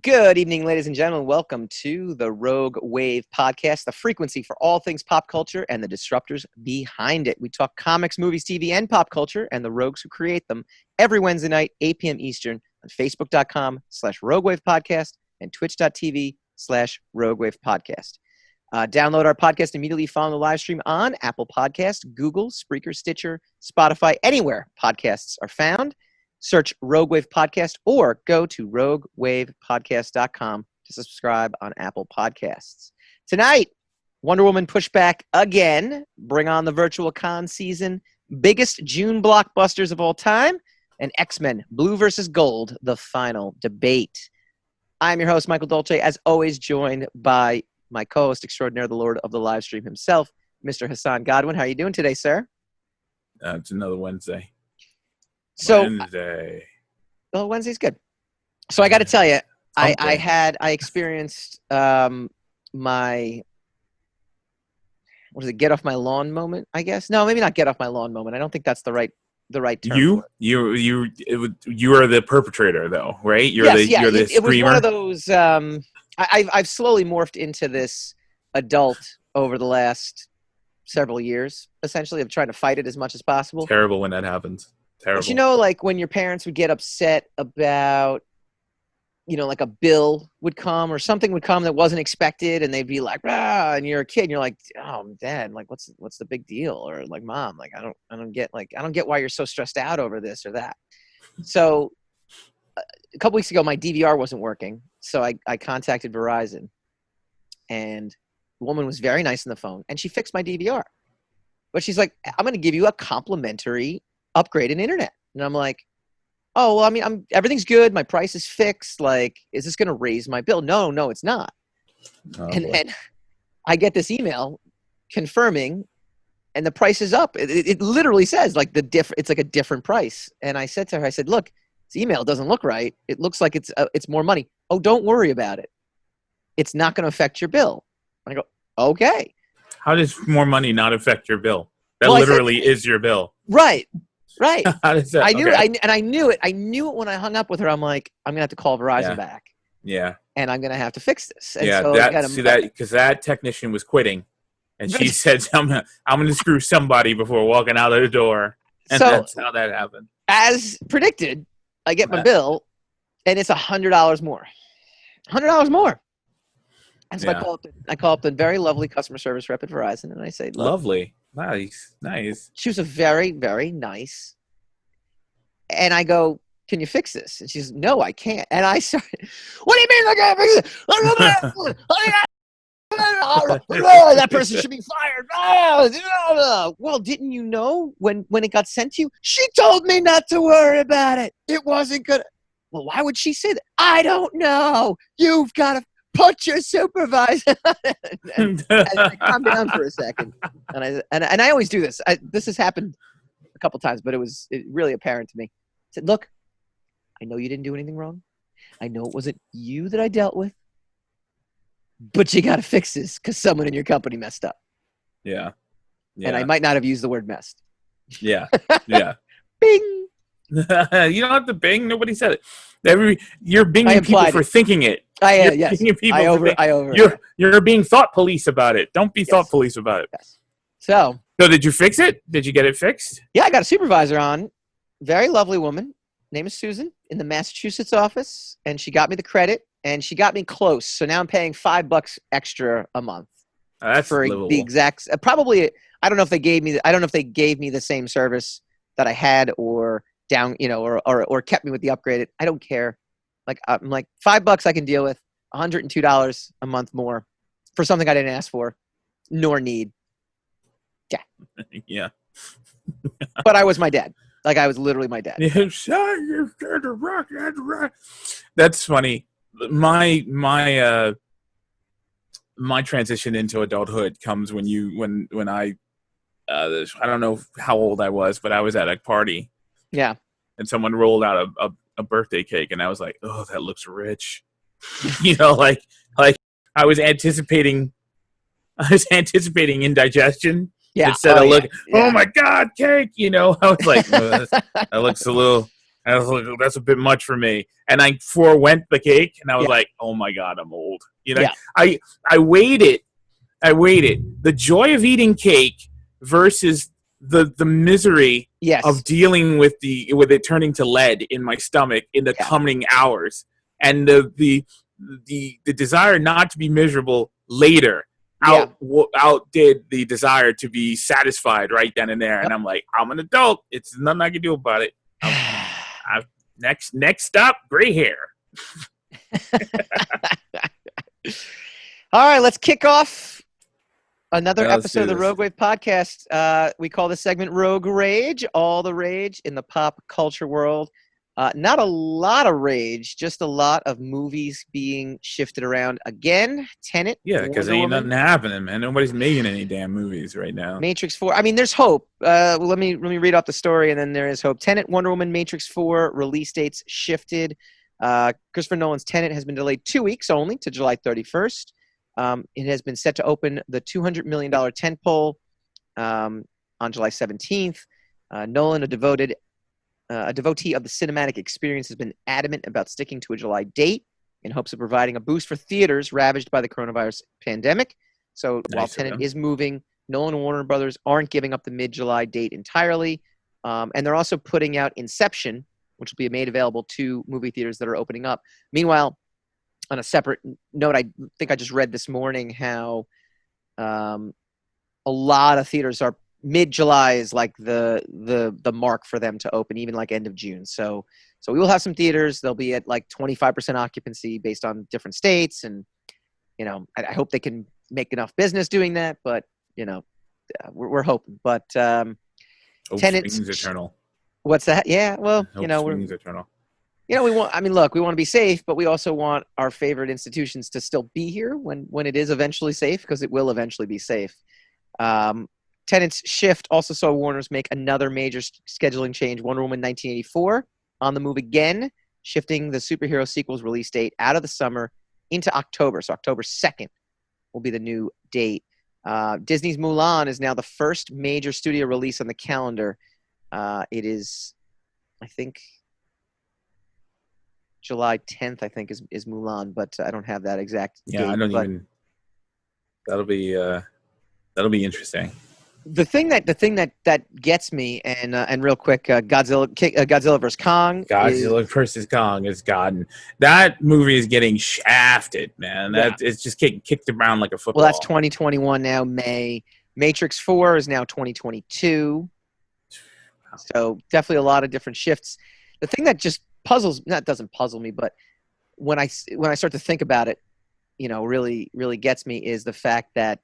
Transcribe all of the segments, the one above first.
Good evening, ladies and gentlemen. Welcome to the Rogue Wave podcast, the frequency for all things pop culture and the disruptors behind it. We talk comics, movies, TV, and pop culture and the rogues who create them every Wednesday night, 8 p.m. Eastern on Facebook.com/RogueWavePodcast and Twitch.tv/RogueWavePodcast. Download our podcast immediately following the live stream on Apple Podcasts, Google, Spreaker, Stitcher, Spotify, anywhere podcasts are found. Search Rogue Wave Podcast or go to RogueWavePodcast.com to subscribe on Apple Podcasts. Tonight, Wonder Woman pushback again. Bring on the virtual con season. Biggest June blockbusters of all time. And X-Men, Blue versus Gold, the final debate. I'm your host, Michael Dolce, as always joined by my co-host extraordinaire, the Lord of the live stream himself, Mr. Hassan Godwin. How are you doing today, sir? It's another Wednesday. Wednesday's good. So I got to tell you, I experienced my get off my lawn moment, I guess. No, maybe not get off my lawn moment. I don't think that's the right term. You are the perpetrator though, right? You're the screamer. It was one of those. I've slowly morphed into this adult over the last several years, essentially, of trying to fight it as much as possible. Terrible when that happens. Terrible. But like when your parents would get upset about, like a bill would come or something would come that wasn't expected, and they'd be like, "Ah," and you're a kid, and you're like, "Oh, Dad, like, what's the big deal?" Or like, "Mom, like, I don't get why you're so stressed out over this or that." So a couple weeks ago, my DVR wasn't working, so I contacted Verizon, and the woman was very nice on the phone, and she fixed my DVR. But she's like, "I'm going to give you a complimentary upgrade in internet." And I'm like, "Oh, well, I mean, everything's good. My price is fixed. Like, is this going to raise my bill?" No, it's not. And then I get this email confirming, and the price is up. It literally says like it's like a different price. And I said to her, "Look, this email doesn't look right. It looks like it's more money." "Oh, don't worry about it. It's not going to affect your bill." And I go, "Okay." How does more money not affect your bill? That literally is your bill. Right. How does that? I knew it. I knew it. I knew it when I hung up with her. I'm like, I'm gonna have to call Verizon back. Yeah. And I'm gonna have to fix this. And because that technician was quitting, and she said, "I'm gonna screw somebody before walking out of the door." And that's how that happened. As predicted, I get my bill, and it's $100 more. $100 more. And so I call up the very lovely customer service rep at Verizon, and I say, "Look, lovely. Nice. She was a very, very nice. And I go, "Can you fix this?" And she says, "No, I can't." And I started, "What do you mean I can't fix it? That person should be fired." "Well, didn't you know when it got sent to you?" "She told me not to worry about it. It wasn't good." "Well, why would she say that?" "I don't know. You've got to put your supervisor." and I calmed down for a second, and I always do this. This has happened a couple times, but it was really apparent to me. I said, "Look, I know you didn't do anything wrong. I know it wasn't you that I dealt with, but you got to fix this because someone in your company messed up." Yeah. And I might not have used the word messed. Yeah. Bing. You don't have to bing. Nobody said it. You're binging people for thinking it. Yes. You're being thought police about it. Don't be thought police about it. Yes. So did you fix it? Did you get it fixed? Yeah, I got a supervisor on. Very lovely woman. Name is Susan, in the Massachusetts office, and she got me the credit, and she got me close. So now I'm paying $5 extra a month. That's for livable. The exact. Probably, I don't know if they gave me. I don't know if they gave me the same service that I had, or down, or kept me with the upgraded. I don't care. Like, I'm like, $5 I can deal with. $102 a month more for something I didn't ask for nor need. Yeah. Yeah. But I was my dad. Like, I was literally my dad. That's funny. My transition into adulthood comes when I don't know how old I was, but I was at a party. Yeah. And someone rolled out a birthday cake, and I was like, "Oh, that looks rich." Like I was anticipating indigestion. Yeah. Instead of looking, "Oh my God, cake!" I was like, "Oh, that looks a little And I was like, that's a bit much for me. And I forewent the cake, and I was like, oh my God, I'm old. You know, I waited. The joy of eating cake versus the misery of dealing with it turning to lead in my stomach in the coming hours, and the desire not to be miserable later outdid the desire to be satisfied right then and there. And I'm like, I'm an adult. It's nothing I can do about it. Next stop, gray hair. All right, let's kick off another episode of the Rogue Wave podcast. We call this segment Rogue Rage, all the rage in the pop culture world. Not a lot of rage, just a lot of movies being shifted around again. Tenet. Yeah, because ain't nothing happening, man. Nobody's making any damn movies right now. Matrix 4. I mean, there's hope. Let me read off the story, and then there is hope. Tenet, Wonder Woman, Matrix 4 release dates shifted. Christopher Nolan's Tenet has been delayed 2 weeks only to July 31st. It has been set to open the $200 million tentpole on July 17th. Nolan, a devotee of the cinematic experience, has been adamant about sticking to a July date in hopes of providing a boost for theaters ravaged by the coronavirus pandemic. So while Tenet is moving, Nolan and Warner Brothers aren't giving up the mid-July date entirely. And they're also putting out Inception, which will be made available to movie theaters that are opening up. Meanwhile, on a separate note, I think I just read this morning how a lot of theaters are mid-July is like the mark for them to open, even like end of June. So we will have some theaters. They'll be at like 25% occupancy based on different states, and I hope they can make enough business doing that. But we're hoping. But Tenet springs eternal. What's that? Yeah, well, springs eternal. We want. I mean, look, we want to be safe, but we also want our favorite institutions to still be here when it is eventually safe, because it will eventually be safe. Tenet's shift also saw Warner's make another major scheduling change. Wonder Woman 1984 on the move again, shifting the superhero sequel's release date out of the summer into October. So October 2nd will be the new date. Disney's Mulan is now the first major studio release on the calendar. It is, I think, July 10th, I think, is Mulan, but I don't have that exact date. Yeah, I don't even. That'll be interesting. The thing that gets me, and real quick, Godzilla vs. Kong. Godzilla vs. Kong is gotten. That movie is getting shafted, man. It's just getting kicked around like a football. Well, that's 2021 now, May. Matrix 4 is now 2022. So definitely a lot of different shifts. The thing that just doesn't puzzle me, but when I start to think about it, really gets me is the fact that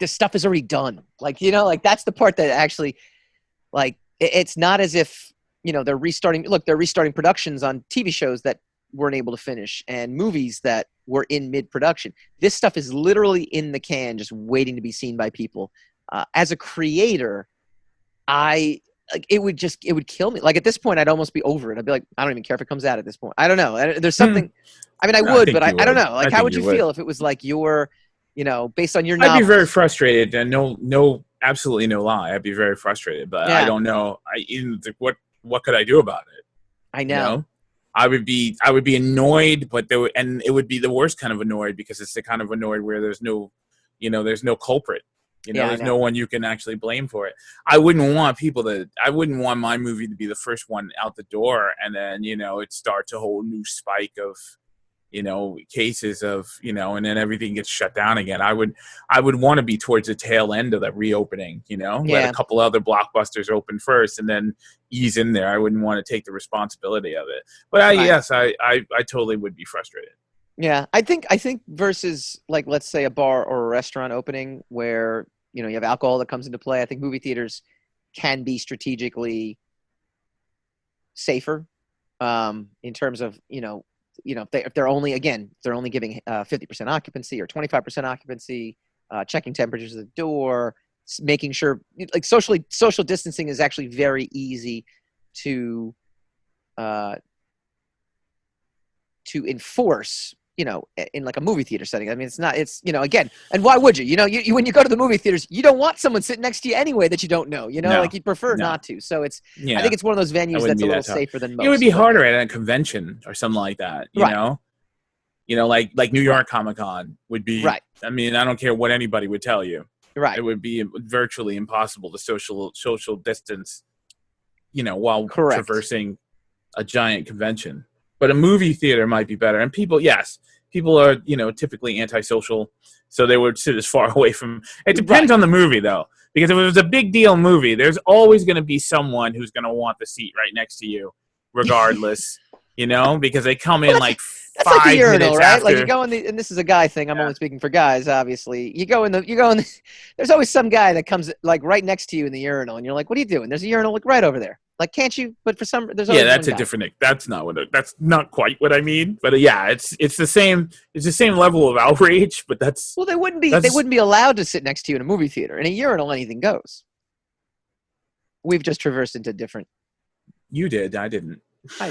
this stuff is already done. That's the part that actually, it's not as if, they're restarting. Look, they're restarting productions on TV shows that weren't able to finish and movies that were in mid-production. This stuff is literally in the can, just waiting to be seen by people. As a creator, it would kill me. Like, at this point, I'd almost be over it. I'd be like, I don't even care if it comes out at this point. I don't know. There's something. I mean, I would, but I don't know. Like, how would you feel if it was like your, based on your novels? I'd be very frustrated, and no, absolutely no lie. I'd be very frustrated, but I don't know. What could I do about it? I know. I would be annoyed, but it would be the worst kind of annoyed, because it's the kind of annoyed where there's no culprit. There's no one you can actually blame for it. I wouldn't want my movie to be the first one out the door, and then, it starts a whole new spike of, cases of, and then everything gets shut down again. I would want to be towards the tail end of that reopening, let a couple other blockbusters open first and then ease in there. I wouldn't want to take the responsibility of it. But I totally would be frustrated. Yeah, I think versus, like, let's say a bar or a restaurant opening where, you have alcohol that comes into play, I think movie theaters can be strategically safer in terms of, if they're only giving 50% occupancy or 25% occupancy, checking temperatures at the door, making sure, like, social distancing is actually very easy to enforce. you know, in like a movie theater setting. I mean, it's, you know, again, and why would you? You know, you when you go to the movie theaters, you don't want someone sitting next to you anyway that you don't know, you know, No, like you'd prefer no. not to. So I Yeah, think it's one of those that venues wouldn't that's a be little that tough. safer than It would most. be harder at a convention or something like that, you Right. know? You know, like New York Comic Con would be, Right. I mean, I don't care what anybody would tell you. Right. It would be virtually impossible to social distance, you know, while Correct. traversing a giant convention. But a movie theater might be better. And people are, you know, typically antisocial, so they would sit as far away from. It depends on the movie, though, because if it was a big deal movie, there's always going to be someone who's going to want the seat right next to you, regardless. You know, because they come in like that's 5 like the urinal, minutes right? after. Like you go in the, and this is a guy thing. I'm only speaking for guys, obviously. You go in the. There's always some guy that comes like right next to you in the urinal, and you're like, "What are you doing?" There's a urinal like right over there. Like, can't you? But for some, there's always that's one a guy. different. That's not quite what I mean. But yeah, it's the same. It's the same level of outrage. But that's well, they wouldn't be allowed to sit next to you in a movie theater. In a urinal, anything goes. We've just traversed into different. You did. I didn't. I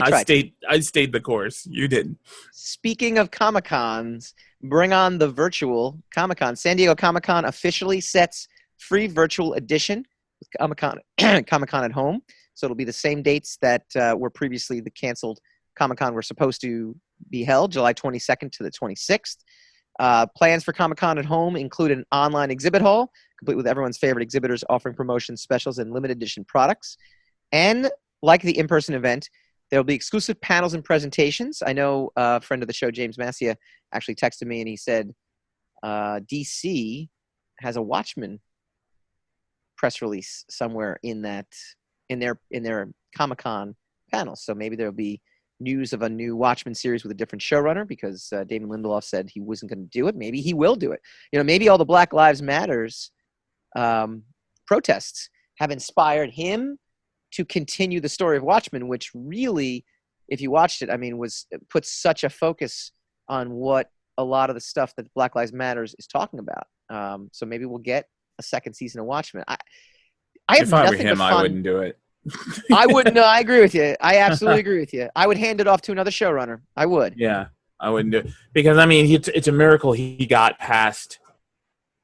tried. I stayed the course. You didn't. Speaking of Comic-Cons, bring on the virtual Comic-Con. San Diego Comic-Con officially sets free virtual edition with Comic-Con at home. So it'll be the same dates that were previously the canceled Comic-Con were supposed to be held, July 22nd to the 26th. Plans for Comic-Con at home include an online exhibit hall, complete with everyone's favorite exhibitors offering promotions, specials, and limited edition products. And like the in-person event, there will be exclusive panels and presentations. I know a friend of the show, James Massia, actually texted me and he said DC has a Watchmen press release somewhere in their Comic-Con panels. So maybe there'll be news of a new Watchmen series with a different showrunner because Damon Lindelof said he wasn't going to do it. Maybe he will do it. You know, maybe all the Black Lives Matters protests have inspired him to continue the story of Watchmen, which really, if you watched it, I mean, put such a focus on what a lot of the stuff that Black Lives Matters is talking about. So maybe we'll get a second season of Watchmen. If I were him, I wouldn't do it. I wouldn't. No, I agree with you. I absolutely agree with you. I would hand it off to another showrunner. I would. Yeah, I wouldn't do it because I mean, it's a miracle he got past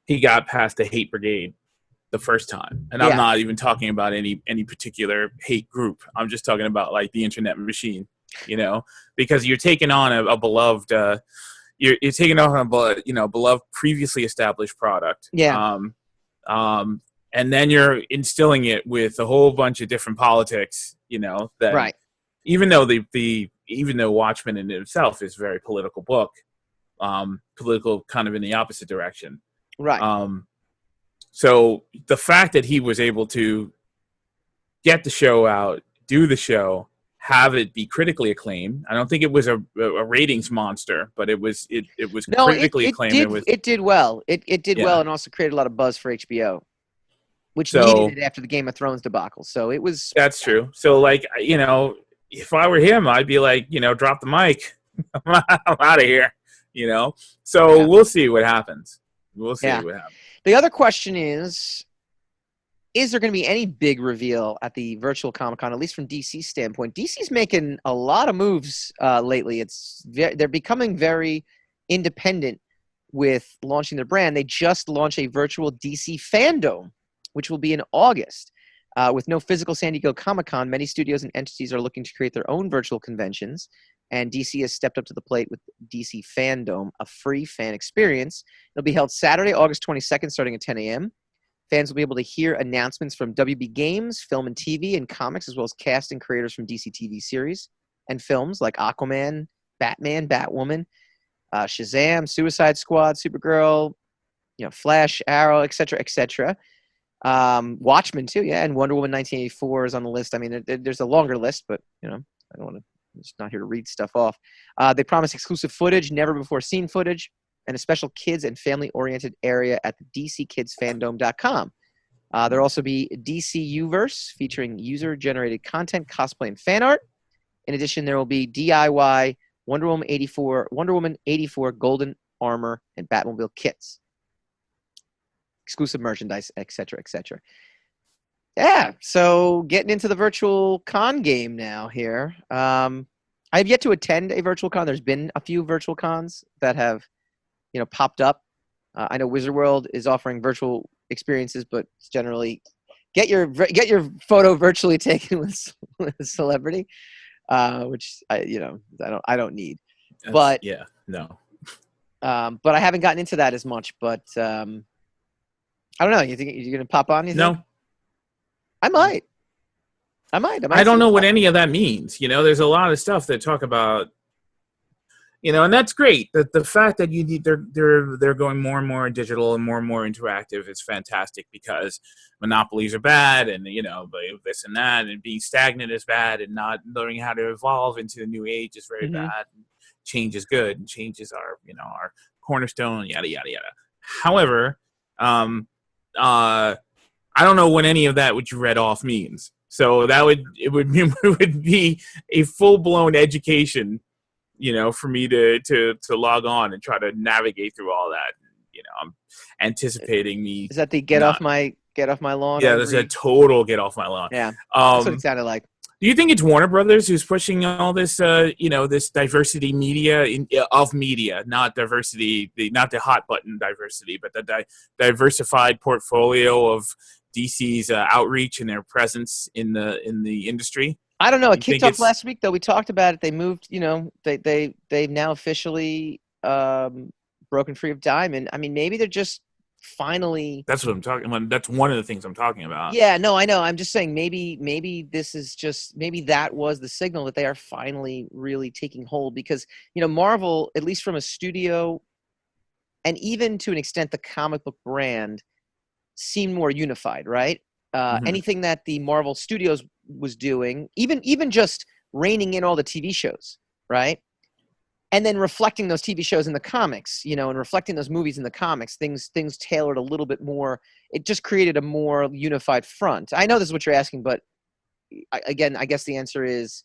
the hate brigade the first time, and I'm not even talking about any particular hate group. I'm just talking about like the internet machine, you know, because you're taking on a beloved, you're taking on a beloved previously established product. Yeah. And then you're instilling it with a whole bunch of different politics, you know, that right. Even though even though Watchmen in itself is a very political book, political kind of in the opposite direction. Right. So the fact that he was able to get the show out, do the show, have it be critically acclaimed. I don't think it was a ratings monster, but it was critically acclaimed. It did well. It did well and also created a lot of buzz for HBO. Which needed it after the Game of Thrones debacle. So it was... That's true. So, like, you know, if I were him, I'd be like, you know, drop the mic. I'm out of here, you know? So we'll see what happens. We'll see what happens. The other question is there going to be any big reveal at the virtual Comic-Con, at least from DC's standpoint? DC's making a lot of moves lately. They're becoming very independent with launching their brand. They just launched a virtual DC fandom, which will be in August. With no physical San Diego Comic-Con, many studios and entities are looking to create their own virtual conventions, and DC has stepped up to the plate with DC Fandom, a free fan experience. It'll be held Saturday, August 22nd, starting at 10 a.m. Fans will be able to hear announcements from WB Games, film and TV, and comics, as well as cast and creators from DC TV series and films like Aquaman, Batman, Batwoman, Shazam, Suicide Squad, Supergirl, you know, Flash, Arrow, etc., etc. Watchmen too, and Wonder Woman 1984 is on the list. I mean, there's a longer list, but you know, I don't want to. I'm just not here to read stuff off. They promise exclusive footage, never before seen footage, and a special kids and family-oriented area at the DCKidsFandom.com. There'll also be DC Uverse featuring user-generated content, cosplay, and fan art. In addition, there will be DIY Wonder Woman 84 Golden Armor, and Batmobile kits. Exclusive merchandise, etc., etc. Yeah, so getting into the virtual con game now here. I have yet to attend a virtual con. There's been a few virtual cons that have, popped up. I know Wizard World is offering virtual experiences, but it's generally get your photo virtually taken with a celebrity, which I don't need. But no. But I haven't gotten into that as much. But I don't know. You think you're gonna pop on? You think? No. I might. I don't know what any of that means. There's a lot of stuff that talk about, and that's great. The fact that they're going more and more digital and more interactive is fantastic, because monopolies are bad, and this and that, and being stagnant is bad, and not learning how to evolve into the new age is very bad. Change is good, and changes are our cornerstone, yada yada yada. However, I don't know what any of that which you read off means. So it would be a full-blown education, for me to log on and try to navigate through all that. I'm anticipating me. Is that the get off my lawn? Yeah, there's a total get off my lawn. Yeah, that's what it sounded like. Do you think it's Warner Brothers who's pushing all this, this diversity media, not diversity, not the hot button diversity, but the diversified portfolio of DC's outreach and their presence in the industry? I don't know. It kicked off last week, though. We talked about it. They moved. They've now officially broken free of Diamond. I mean, maybe they're just finally. That's what I'm talking about. That's one of the things I'm talking about. Yeah, no, I know. I'm just saying maybe this is just that was the signal that they are finally really taking hold, because Marvel, at least from a studio, and even to an extent the comic book brand, seemed more unified, right? Anything that the Marvel Studios was doing, even just reining in all the TV shows, right? And then reflecting those TV shows in the comics, and reflecting those movies in the comics, things tailored a little bit more. It just created a more unified front. I know this is what you're asking, but again, I guess the answer is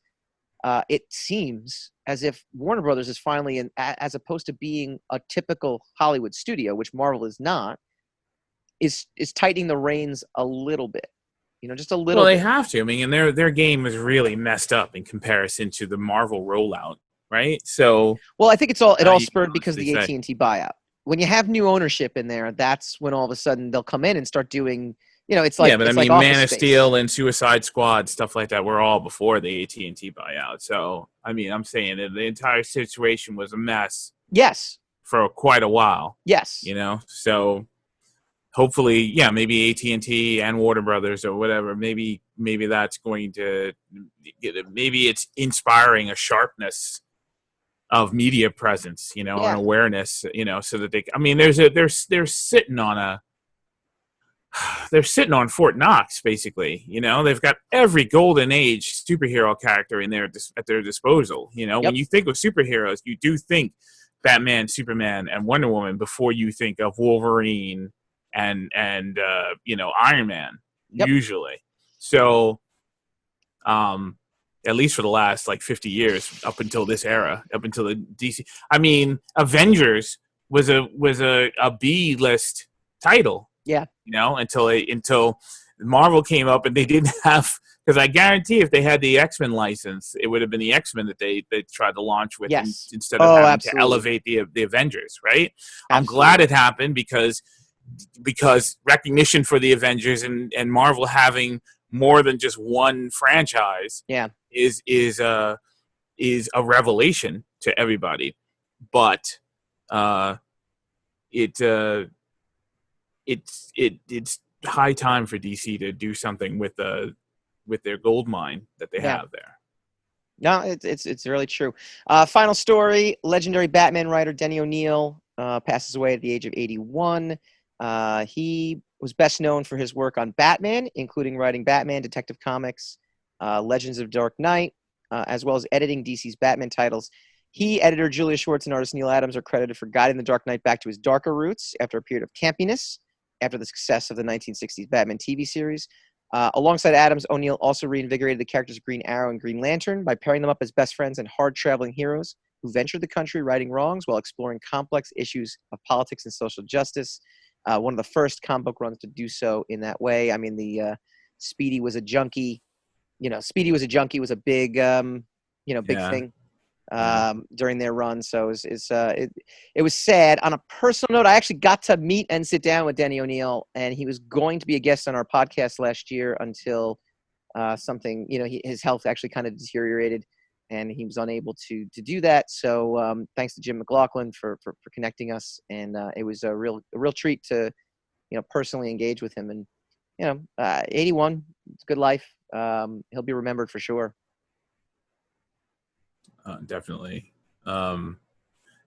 it seems as if Warner Brothers is finally, as opposed to being a typical Hollywood studio, which Marvel is not, is tightening the reins a little bit, just a little. Well, they bit. have to. I mean, and their game is really messed up in comparison to the Marvel rollout, right? So, well, I think it all spurred because of the AT&T buyout. When you have new ownership in there, that's when all of a sudden they'll come in and start doing. It's like but I mean, like Man of Steel and Suicide Squad, stuff like that, were all before the AT&T buyout. So, I mean, I'm saying that the entire situation was a mess. Yes. For quite a while. Yes. So. Hopefully, maybe AT&T and Warner Brothers or whatever. Maybe that's going to maybe it's inspiring a sharpness of media presence, and awareness, so that they. I mean, they're sitting on Fort Knox, basically. They've got every golden age superhero character in there at their disposal. When you think of superheroes, you do think Batman, Superman, and Wonder Woman before you think of Wolverine and Iron Man, usually. So at least for the last 50 years, up until this era, up until the DC. I mean, Avengers was a B-list title. Yeah. Until Marvel came up and they didn't have, because I guarantee if they had the X-Men license, it would have been the X-Men that they tried to launch with instead of having to elevate the Avengers, right? Absolutely. I'm glad it happened because recognition for the Avengers and Marvel having more than just one franchise is a revelation to everybody. But it's high time for DC to do something with their gold mine that they have there. No, it's really true. Final story: legendary Batman writer Denny O'Neil passes away at the age of 81. He was best known for his work on Batman, including writing Batman, Detective Comics, Legends of Dark Knight, as well as editing DC's Batman titles. He, editor Julia Schwartz, and artist Neil Adams are credited for guiding the Dark Knight back to his darker roots after a period of campiness after the success of the 1960s Batman TV series. Alongside Adams, O'Neil also reinvigorated the characters of Green Arrow and Green Lantern by pairing them up as best friends and hard-traveling heroes who ventured the country righting wrongs while exploring complex issues of politics and social justice. One of the first comic book runs to do so in that way. I mean, the Speedy was a junkie. Speedy was a junkie was a big, big thing. during their run. So it was sad. On a personal note, I actually got to meet and sit down with Denny O'Neil, and he was going to be a guest on our podcast last year until something, his health actually kind of deteriorated, and he was unable to do that. So thanks to Jim McLaughlin for connecting us, and it was a real treat to personally engage with him. And 81, it's a good life. He'll be remembered for sure. Definitely.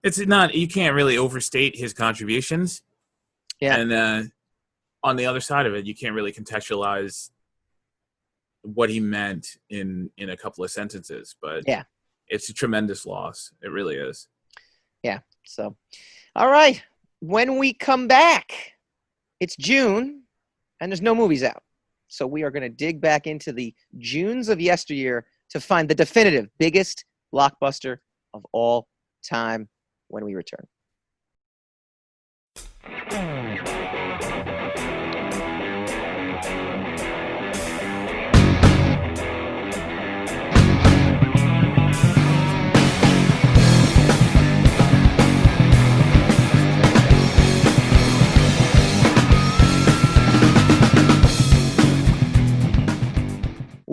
It's not, you can't really overstate his contributions. Yeah. And on the other side of it, you can't really contextualize what he meant in a couple of sentences, but yeah, it's a tremendous loss. It really is. Yeah. So, all right. When we come back, it's June and there's no movies out. So we are going to dig back into the Junes of yesteryear to find the definitive biggest blockbuster of all time when we return.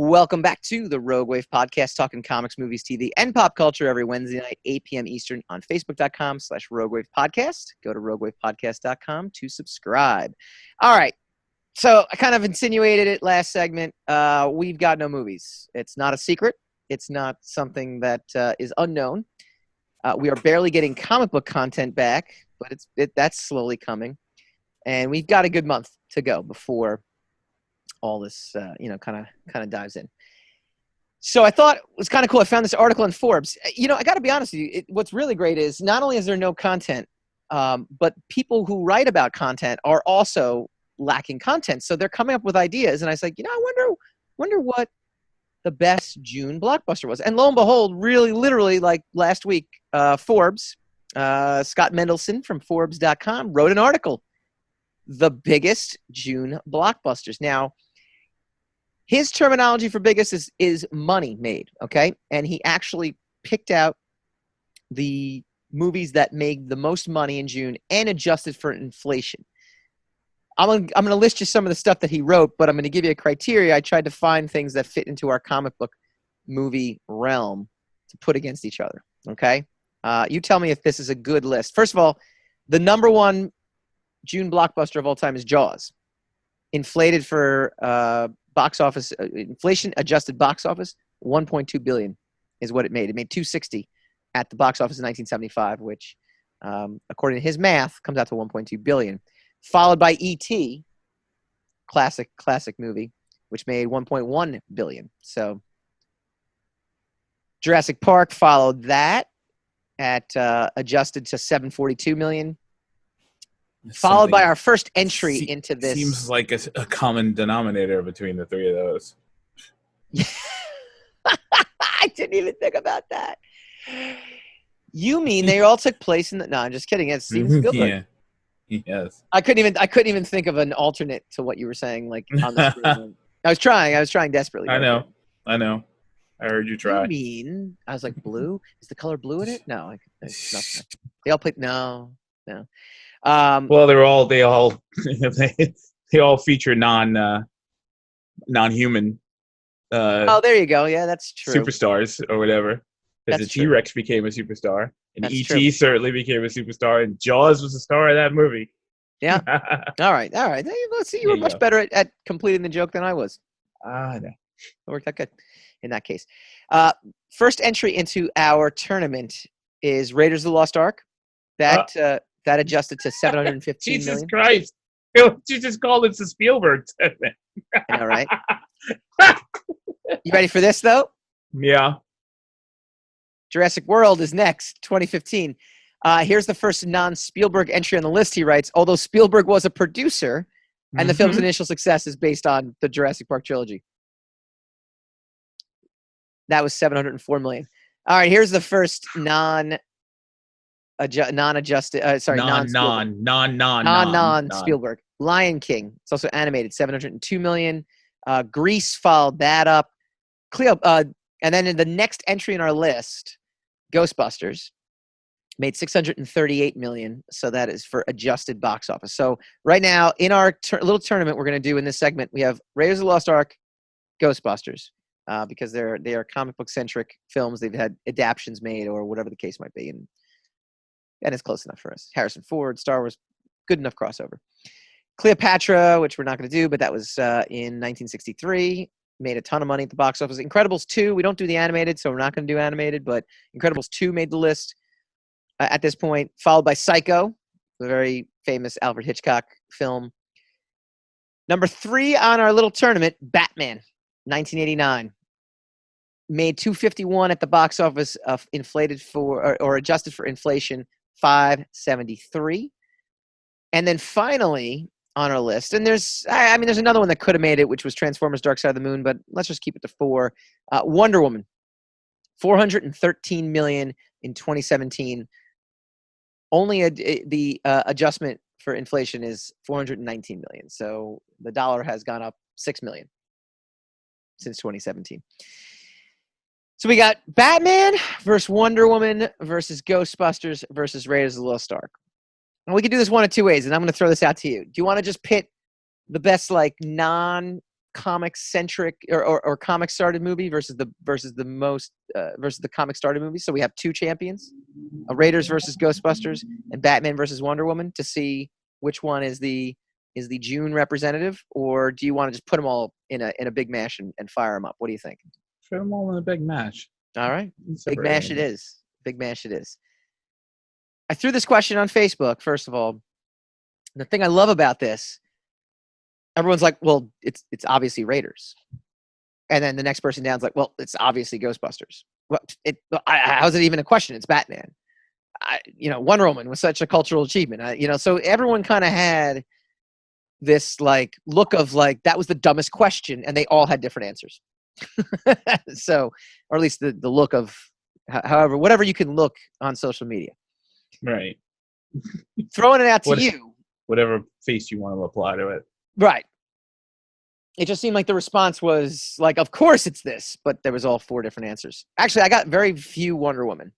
Welcome back to the Rogue Wave Podcast, talking comics, movies, TV, and pop culture every Wednesday night, 8 p.m. Eastern on Facebook.com/Rogue Wave Podcast. Go to RogueWavePodcast.com to subscribe. All right. So I kind of insinuated it last segment. We've got no movies. It's not a secret. It's not something that is unknown. We are barely getting comic book content back, but that's slowly coming. And we've got a good month to go before all this, kind of dives in. So I thought it was kind of cool. I found this article in Forbes. I got to be honest with you. What's really great is not only is there no content, but people who write about content are also lacking content. So they're coming up with ideas. And I was like, I wonder what the best June blockbuster was. And lo and behold, really literally like last week, Forbes, Scott Mendelson from Forbes.com wrote an article, the biggest June blockbusters. Now, his terminology for biggest is money made, okay? And he actually picked out the movies that made the most money in June and adjusted for inflation. I'm going to list you some of the stuff that he wrote, but I'm going to give you a criteria. I tried to find things that fit into our comic book movie realm to put against each other, okay? You tell me if this is a good list. First of all, the number one June blockbuster of all time is Jaws. Inflated for box office, inflation adjusted box office, $1.2 billion is what it made. It made $260 at the box office in 1975, which, according to his math, comes out to $1.2 billion. Followed by E.T., classic movie, which made $1.1 billion. So Jurassic Park followed that at adjusted to $742 million. Followed by our first entry into this. Seems like a common denominator between the three of those. I didn't even think about that. You mean they all took place in the? No, I'm just kidding. It's Steven Spielberg. Yeah. Yes. I couldn't even think of an alternate to what you were saying. Like on the screen. I was trying desperately. I know. I heard you try. You mean I was like, blue? Is the color blue in it? No, nothing. They all played. No. Well, they all feature non-human. Oh, there you go. Yeah, that's true. Superstars or whatever. Because the T-Rex became a superstar, and E.T. certainly became a superstar, and Jaws was the star of that movie. Yeah. All right. Let's see. You were much better at completing the joke than I was. No. It worked out good in that case. First entry into our tournament is Raiders of the Lost Ark. That adjusted to $715 million. Jesus Christ. You just called it the Spielberg. All right. You ready for this, though? Yeah. Jurassic World is next, 2015. Here's the first non-Spielberg entry on the list, he writes. Although Spielberg was a producer, and the film's initial success is based on the Jurassic Park trilogy. That was $704 million. All right, here's the first non-Spielberg. Lion King. It's also animated, $702 million. Grease followed that up. And then in the next entry in our list Ghostbusters made 638 million. So that is for adjusted box office. So right now in our little tournament we're going to do in this segment, we have Raiders of the Lost Ark, Ghostbusters, because they are comic book centric films. They've had adaptions made or whatever the case might be, and it's close enough for us. Harrison Ford, Star Wars, good enough crossover. Cleopatra, which we're not going to do, but that was in 1963. Made a ton of money at the box office. Incredibles 2, we don't do the animated, so we're not going to do animated, but Incredibles 2 made the list at this point, followed by Psycho, the very famous Alfred Hitchcock film. Number 3 on our little tournament, Batman, 1989. Made 251 at the box office, inflated for or adjusted for inflation, 573. And then finally on our list, and there's another one that could have made it, which was Transformers Dark Side of the Moon, but let's just keep it to 4. Wonder Woman, 413 million in 2017. Only the adjustment for inflation is 419 million. So the dollar has gone up 6 million since 2017. So we got Batman versus Wonder Woman versus Ghostbusters versus Raiders of the Lost Ark. And we can do this one of two ways, and I'm going to throw this out to you. Do you want to just pit the best like non-comic centric or comic started movie versus the comic started movie? So we have 2 champions, Raiders versus Ghostbusters and Batman versus Wonder Woman, to see which one is the June representative, or do you want to just put them all in a big mash and fire them up? What do you think? Put them all in a big mash. All right, big mash it is. Big mash it is. I threw this question on Facebook, first of all. The thing I love about this, everyone's like, well, it's obviously Raiders. And then the next person down is like, well, it's obviously Ghostbusters. Well, how's it even a question? It's Batman. Wonder Woman was such a cultural achievement. So everyone kind of had this like look of like, that was the dumbest question, and they all had different answers. So, or at least the look of, however, whatever you can look on social media. Right. Throwing it out to you. Whatever face you want to apply to it. Right. It just seemed like the response was like, of course it's this, but there was all 4 different answers. Actually, I got very few Wonder Woman.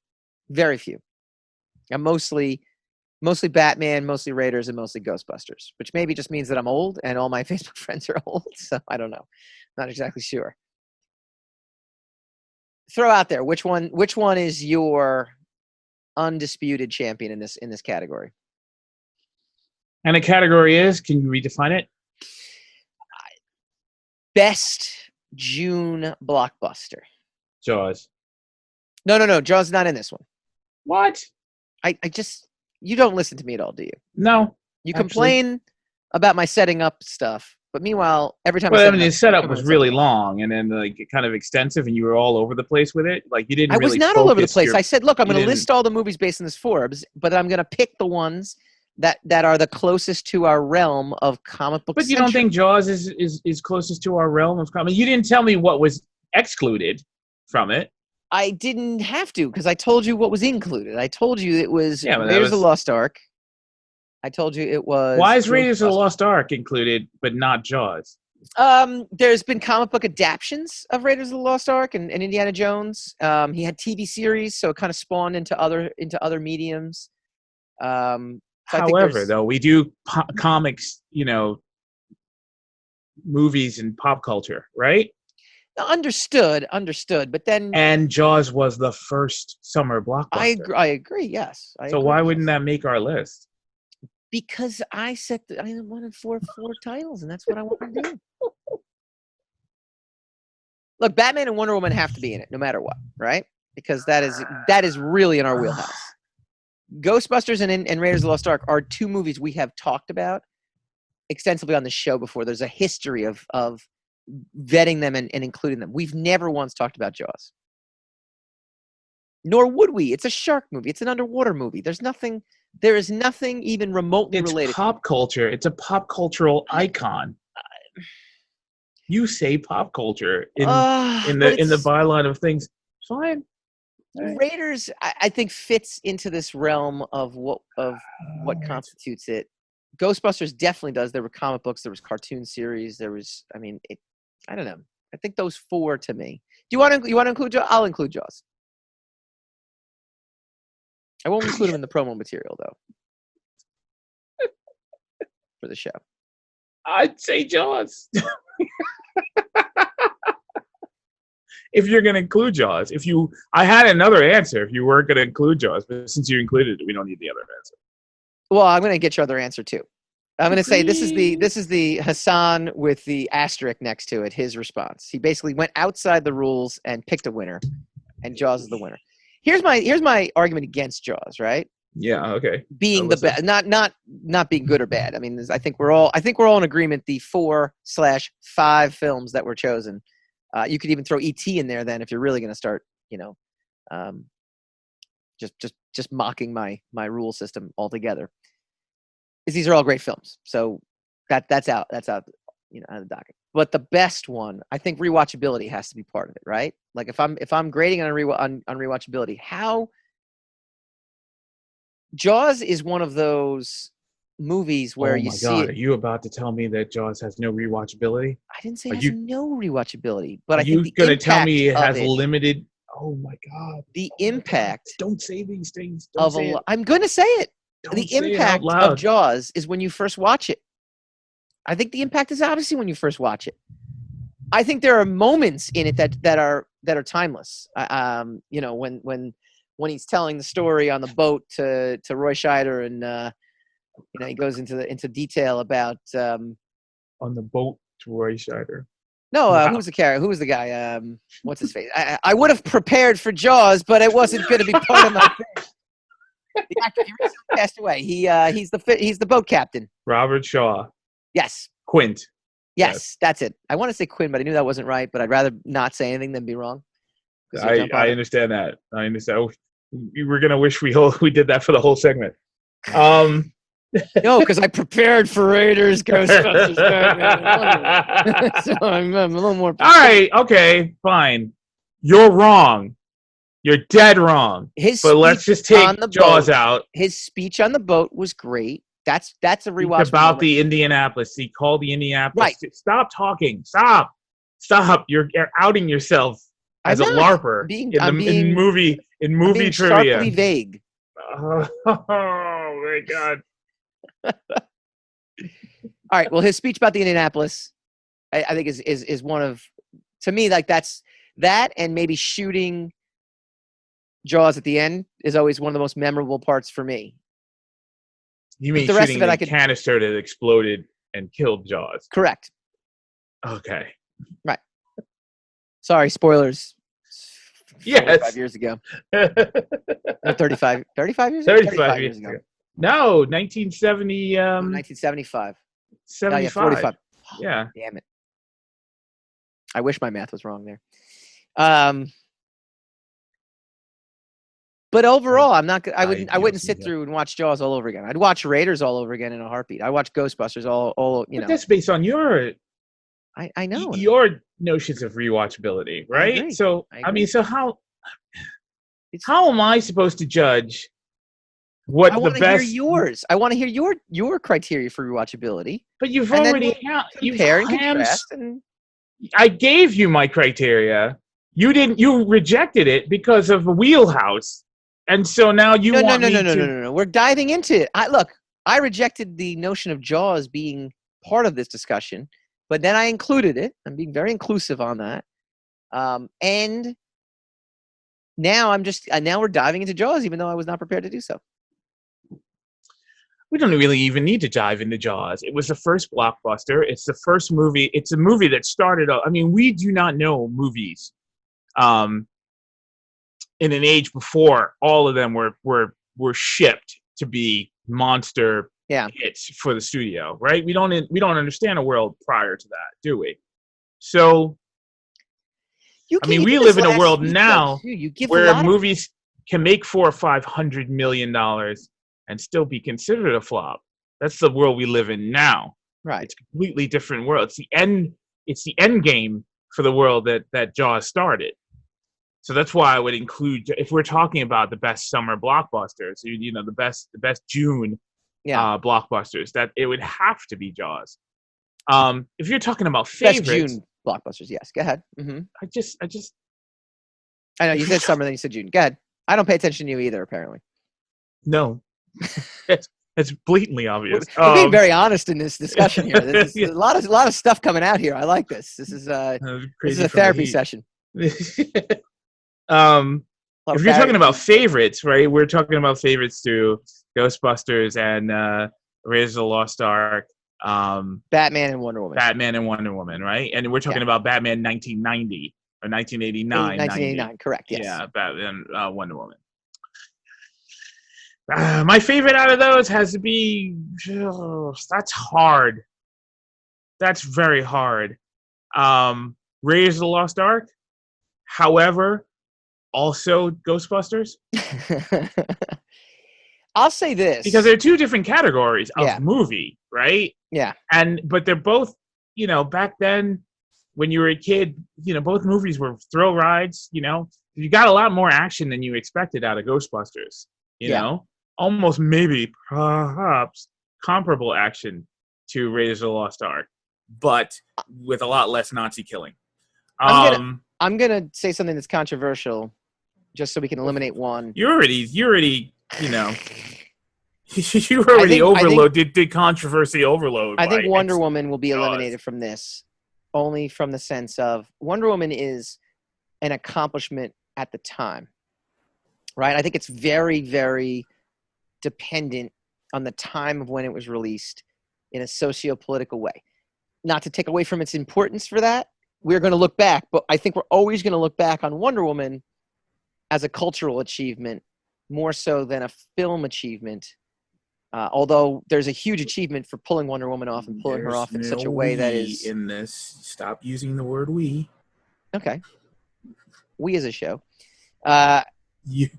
Very few. I'm mostly Batman, mostly Raiders, and mostly Ghostbusters, which maybe just means that I'm old and all my Facebook friends are old. So I don't know. Not exactly sure. Throw out there, which one is your undisputed champion in this category? And the category is, can you redefine it? Best June blockbuster. Jaws. No. Jaws is not in this one. What? You don't listen to me at all, do you? No. You complain about my setting up stuff, but meanwhile, every time the setup was really long and then like kind of extensive, and you were all over the place with it. Like you didn't. I was not all over the place. I said, look, I'm going to list all the movies based on this Forbes, but I'm going to pick the ones that are the closest to our realm of comic book. But you don't think Jaws is closest to our realm of comic? You didn't tell me what was excluded from it. I didn't have to, because I told you what was included. I told you it was Raiders of the Lost Ark. I told you it was. Why is Raiders of the Lost Ark included, but not Jaws? There's been comic book adaptions of Raiders of the Lost Ark and Indiana Jones. He had TV series, so it kind of spawned into other mediums. However, though, we do comics, movies and pop culture, right? Understood. But then, and Jaws was the first summer blockbuster. I agree. Yes. Why wouldn't that make our list? Because I wanted four titles, and that's what I want to do. Look, Batman and Wonder Woman have to be in it, no matter what, right? Because that is really in our wheelhouse. Ghostbusters and Raiders of the Lost Ark are 2 movies we have talked about extensively on the show before. There's a history of vetting them and including them. We've never once talked about Jaws. Nor would we. It's a shark movie. It's an underwater movie. There is nothing even remotely related. It's pop culture. It's a pop cultural icon. You say pop culture in the byline of things. Fine. Right. Raiders, I think, fits into this realm of what constitutes it. Ghostbusters definitely does. There were comic books. There was cartoon series. There was, I don't know. I think those 4 to me. Do you want to include Jaws? I'll include Jaws. I won't include him in the promo material though for the show. I'd say Jaws. If you're going to include Jaws. I had another answer if you weren't going to include Jaws, but since you included it, we don't need the other answer. Well, I'm going to get your other answer too. I'm going to say this is the Hassan with the asterisk next to it. His response. He basically went outside the rules and picked a winner, and Jaws is the winner. Here's my argument against Jaws. Right? Yeah. Okay. Being the best, not being good or bad. I mean, I think we're all in agreement. The 4/5 films that were chosen. You could even throw E.T. in there then if you're really going to start, just mocking my rule system altogether. These are all great films, so that's out, out of the docket. But the best one, I think, rewatchability has to be part of it, right? Like if I'm grading on rewatchability, how Jaws is one of those movies where you see it. Are you about to tell me that Jaws has no rewatchability? I didn't say it has no rewatchability, but I think you're going to tell me it has limited. Oh my God! The impact. Don't say these things. I'm going to say it. The impact of Jaws is when you first watch it. I think the impact is obviously when you first watch it. I think there are moments in it that are timeless. When he's telling the story on the boat to Roy Scheider and he goes into detail about on the boat to Roy Scheider. No, wow. Who was the character? Who was the guy? What's his face? I would have prepared for Jaws, but it wasn't going to be part of my thing. The actor, he recently passed away. He's the boat captain. Robert Shaw. Yes. Quint. Yes, that's it. I want to say Quinn, but I knew that wasn't right. But I'd rather not say anything than be wrong. I understand that. I understand. We were gonna wish we did that for the whole segment. No, because I prepared for Raiders, Ghostbusters, so I'm a little more. All right, okay, fine. You're wrong. You're dead wrong. But let's just take Jaws out. His speech on the boat was great. That's a rewatch. It's about the Indianapolis. He called the Indianapolis. Right. Stop talking. Stop. You're outing yourself as a LARPer in movie trivia. Sharply vague. Oh my God. All right. Well, his speech about the Indianapolis, I think is one of, to me, like that's that, and maybe shooting Jaws at the end is always one of the most memorable parts for me. You mean the rest of it, the canister that exploded and killed Jaws? Correct. Okay. Right. Sorry, spoilers. Yes. 45 years ago. No, 35 years ago? 35 years ago. No, 1970. 1975. 75. Yeah, 45. Yeah. Damn it. I wish my math was wrong there. But overall, I wouldn't sit through and watch Jaws all over again. I'd watch Raiders all over again in a heartbeat. I'd watch Ghostbusters all. But that's based on your. I know your notions of rewatchability, right? So I mean, so how am I supposed to judge what the best? I want to hear yours. I want to hear your criteria for rewatchability. But you've already compare and contrast. I gave you my criteria. You didn't. You rejected it because of Wheelhouse. And so now you want me to... No. We're diving into it. I rejected the notion of Jaws being part of this discussion, but then I included it. I'm being very inclusive on that. And now now we're diving into Jaws, even though I was not prepared to do so. We don't really even need to dive into Jaws. It was the first blockbuster. It's the first movie. It's a movie that started... I mean, we do not know movies in an age before all of them were shipped to be monster hits for the studio, right? We don't understand a world prior to that, do we? So, we live in a world now where movies can make $400 or $500 million and still be considered a flop. That's the world we live in now. Right. It's a completely different world. It's the end game for the world that Jaws started. So that's why I would include, if we're talking about the best summer blockbusters, the best June blockbusters, that it would have to be Jaws. If you're talking about favorites, best June blockbusters, yes. Go ahead. Mm-hmm. I know you said summer, then you said June. Go ahead. I don't pay attention to you either, apparently. No. It's blatantly obvious. We're being very honest in this discussion here. There's a lot of stuff coming out here. I like this. This is a therapy session. If you're talking about favorites, right? We're talking about favorites to Ghostbusters and Raiders of the Lost Ark, Batman and Wonder Woman. Batman and Wonder Woman, right? And we're talking about Batman 1990 or 1989. 1989, correct? Yes. Yeah, Batman, Wonder Woman. My favorite out of those has to be. That's hard. That's very hard. Raiders of the Lost Ark. However, also Ghostbusters. I'll say this because they're two different categories of movie, right? Yeah. But they're both, back then when you were a kid, both movies were thrill rides. You got a lot more action than you expected out of Ghostbusters. You know. Almost maybe perhaps comparable action to Raiders of the Lost Ark, but with a lot less Nazi killing. I'm gonna say something that's controversial, just so we can eliminate one. You already did controversy overload. I think Wonder Woman will be eliminated from this, only from the sense of Wonder Woman is an accomplishment at the time, right? I think it's very, very dependent on the time of when it was released in a socio-political way. Not to take away from its importance for that, we're going to look back, but I think we're always going to look back on Wonder Woman as a cultural achievement more so than a film achievement. Although there's a huge achievement for pulling Wonder Woman off and pulling her off in such a way that is in this. Stop using the word "we." Okay, we as a show. You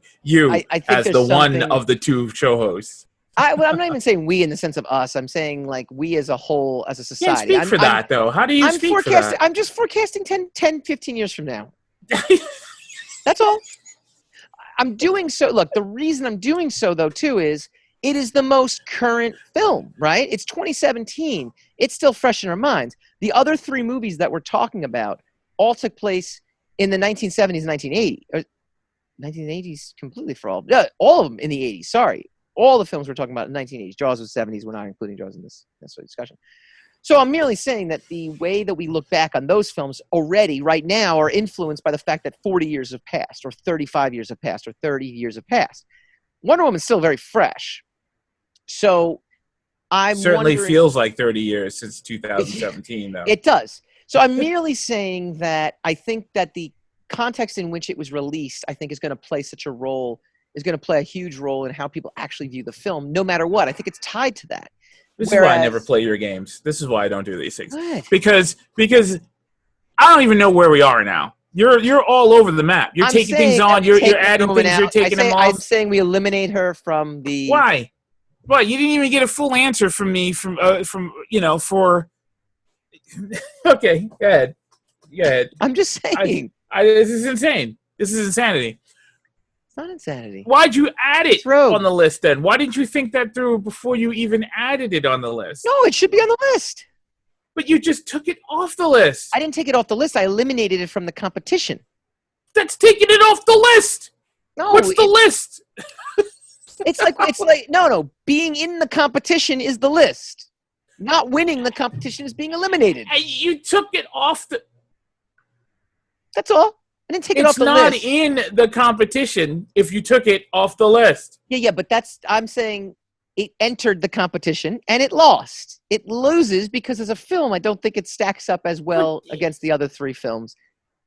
I think as the one of the two show hosts. I'm not even saying we in the sense of us. I'm saying like we as a whole, as a society. Speak for that, though. How do you speak for that? I'm just forecasting 10, 15 years from now. That's all. I'm doing so. Look, the reason I'm doing so, though, too, is it is the most current film, right? It's 2017. It's still fresh in our minds. The other three movies that we're talking about all took place in the 1970s and 1980s. 1980s completely for all of them in the 80s. Sorry. All the films we're talking about in the 1980s. Jaws was 70s. We're not including Jaws in this discussion. So I'm merely saying that the way that we look back on those films already right now are influenced by the fact that 40 years have passed or 35 years have passed or 30 years have passed. Wonder Woman's still very fresh. So I'm certainly feels like 30 years since 2017, though. It does. So I'm merely saying that I think that the context in which it was released, I think, is going to play a huge role in how people actually view the film, no matter what. I think it's tied to that. This is why I never play your games. This is why I don't do these things. What? Because I don't even know where we are now. You're all over the map. You're taking things on. You're adding things. You're taking them off. I'm saying we eliminate her from the. Why? Why? You didn't even get a full answer from me for. Okay, go ahead. Go ahead. I'm just saying. This is insane. This is insanity. It's not insanity. Why'd you add it on the list then? Why didn't you think that through before you even added it on the list? No, it should be on the list. But you just took it off the list. I didn't take it off the list. I eliminated it from the competition. That's taking it off the list. No. What's the list? It's like no. Being in the competition is the list. Not winning the competition is being eliminated. And you took it off the. That's all. I didn't take it off the list. It's not in the competition if you took it off the list. Yeah, but I'm saying it entered the competition and it lost. It loses because as a film, I don't think it stacks up as well against the other three films.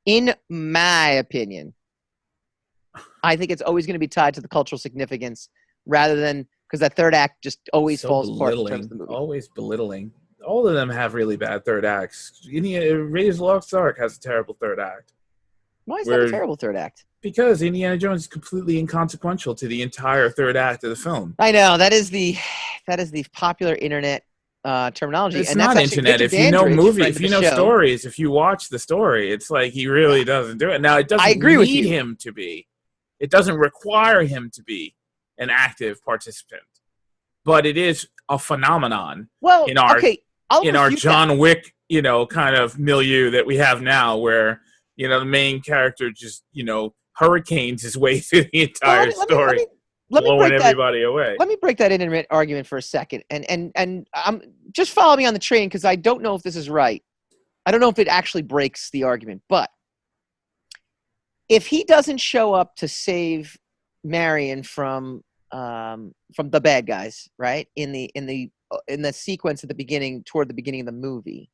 In my opinion, I think it's always going to be tied to the cultural significance rather than because that third act just always falls apart in terms of the movie. Always belittling. All of them have really bad third acts. Raiders of the Lost Ark has a terrible third act. Why is that a terrible third act? Because Indiana Jones is completely inconsequential to the entire third act of the film. I know that is the popular internet terminology. It's not internet. If you know movies, if you know stories, if you watch the story, it's like he really doesn't do it. Now it doesn't need him to be. It doesn't require him to be an active participant, but it is a phenomenon. Well, in our John Wick, kind of milieu that we have now, where. The main character just, hurricanes his way through the entire story. blowing everybody away. Let me break that internet argument for a second, and just follow me on the train because I don't know if this is right. I don't know if it actually breaks the argument, but if he doesn't show up to save Marion from the bad guys, right, in the sequence at the beginning, toward the beginning of the movie,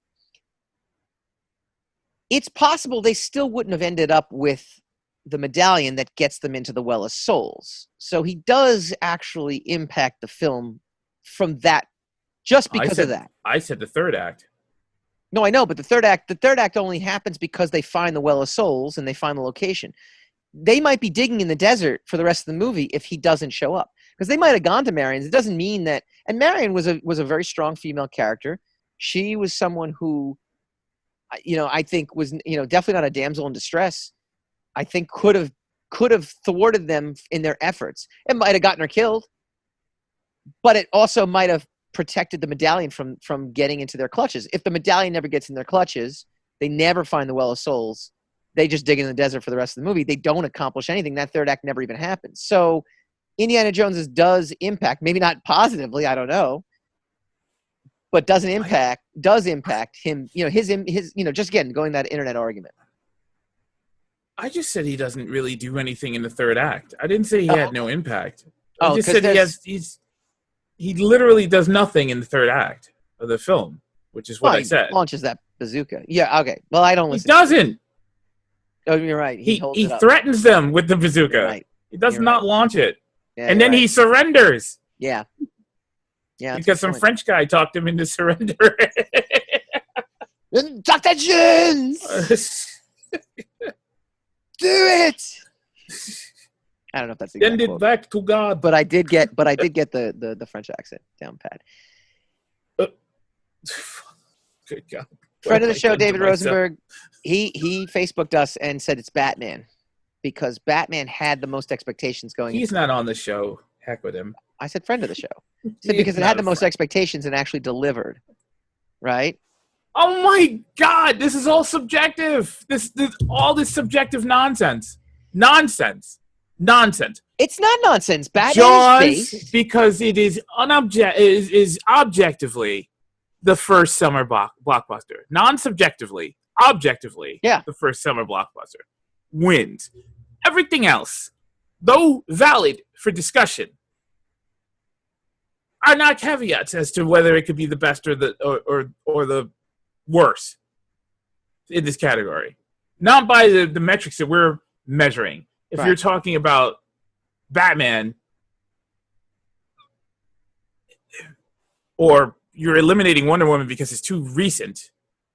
it's possible they still wouldn't have ended up with the medallion that gets them into the Well of Souls. So he does actually impact the film from that, just because of that. I said the third act. No, I know, but the third act only happens because they find the Well of Souls and they find the location. They might be digging in the desert for the rest of the movie if he doesn't show up, because they might have gone to Marion's. It doesn't mean that. And Marion was a very strong female character. She was someone who, I think was, definitely not a damsel in distress. I think could have thwarted them in their efforts. It might have gotten her killed, but it also might have protected the medallion from getting into their clutches. If the medallion never gets in their clutches, they never find the Well of Souls. They just dig in the desert for the rest of the movie. They don't accomplish anything. That third act never even happens. So Indiana Jones's does impact, maybe not positively, I don't know, but does impact him, his just again, going that internet argument. I just said he doesn't really do anything in the third act. I didn't say he had no impact. I just said he literally does nothing in the third act of the film, which is what I said. Launches that bazooka. Yeah, okay. Well, I don't listen. He doesn't. Oh, you're right. He threatens them with the bazooka. Right. He does not launch it. Yeah, and then he surrenders. Yeah. Yeah. Because some French guy talked him into surrender. Dr. Jones! Do it! I don't know if that's the Send it back to God. But I did get the French accent down pat. Good God. Friend of the show, David Rosenberg, he Facebooked us and said it's Batman because Batman had the most expectations going. He's not on the show. Heck with him. I said friend of the show. I said because it had the most expectations and actually delivered. Right? Oh my God! This is all subjective. All this subjective nonsense. Nonsense. It's not nonsense. Batman Jaws, is based because it is is objectively the first summer blockbuster. Non-subjectively, objectively, the first summer blockbuster wins. Everything else, though valid for discussion, are not caveats as to whether it could be the best or the worst in this category. Not by the metrics that we're measuring. If you're talking about Batman, or you're eliminating Wonder Woman because it's too recent,